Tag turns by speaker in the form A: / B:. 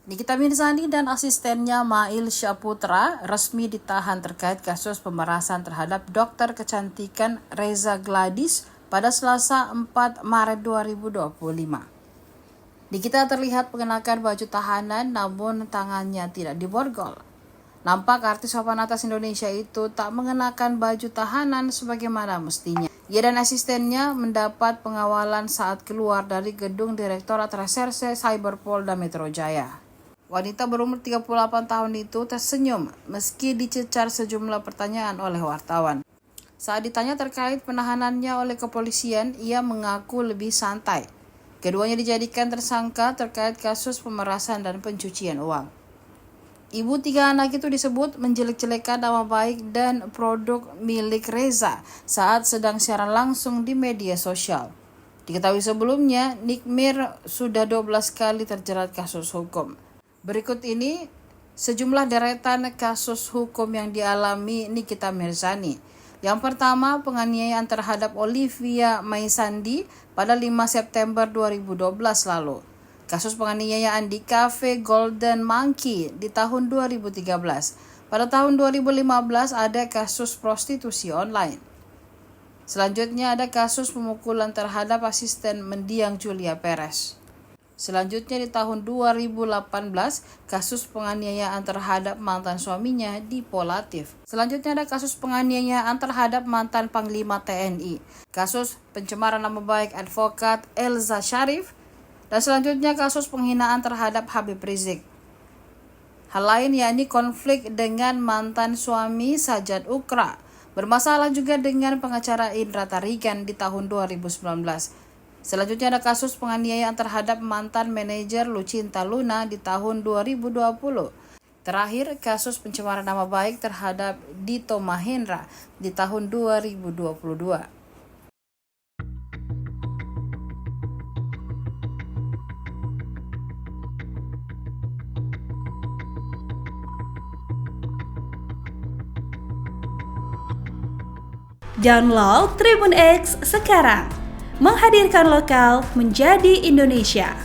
A: Nikita Mirzani dan asistennya Mail Syaputra resmi ditahan terkait kasus pemerasan terhadap dokter kecantikan Reza Gladys pada Selasa 4 Maret 2025. Nikita terlihat mengenakan baju tahanan namun tangannya tidak diborgol. Nampak artis papan atas Indonesia itu tak mengenakan baju tahanan sebagaimana mestinya. Ia dan asistennya mendapat pengawalan saat keluar dari gedung Direktorat Reserse Cyber Polda Metro Jaya. Wanita berumur 38 tahun itu tersenyum meski dicecar sejumlah pertanyaan oleh wartawan. Saat ditanya terkait penahanannya oleh kepolisian, ia mengaku lebih santai. Keduanya dijadikan tersangka terkait kasus pemerasan dan pencucian uang. Ibu tiga anak itu disebut menjelek-jelekan nama baik dan produk milik Reza saat sedang siaran langsung di media sosial. Diketahui sebelumnya, Nikmir sudah 12 kali terjerat kasus hukum. Berikut ini sejumlah deretan kasus hukum yang dialami Nikita Mirzani. Yang pertama, penganiayaan terhadap Olivia Maisandi pada 5 September 2012 lalu. Kasus penganiayaan di Cafe Golden Monkey di tahun 2013. Pada tahun 2015 ada kasus prostitusi online. Selanjutnya ada kasus pemukulan terhadap asisten mendiang Julia Perez. Selanjutnya di tahun 2018, kasus penganiayaan terhadap mantan suaminya Dipo Latif. Selanjutnya ada kasus penganiayaan terhadap mantan Panglima TNI, kasus pencemaran nama baik advokat Elza Sharif, dan selanjutnya kasus penghinaan terhadap Habib Rizik. Hal lain yakni konflik dengan mantan suami Sajat Ukra, bermasalah juga dengan pengacara Indra Tarigan di tahun 2019. Selanjutnya ada kasus penganiayaan terhadap mantan manajer Lucinta Luna di tahun 2020. Terakhir, kasus pencemaran nama baik terhadap Dito Mahendra di tahun 2022.
B: Download Tribun X sekarang, menghadirkan lokal menjadi Indonesia.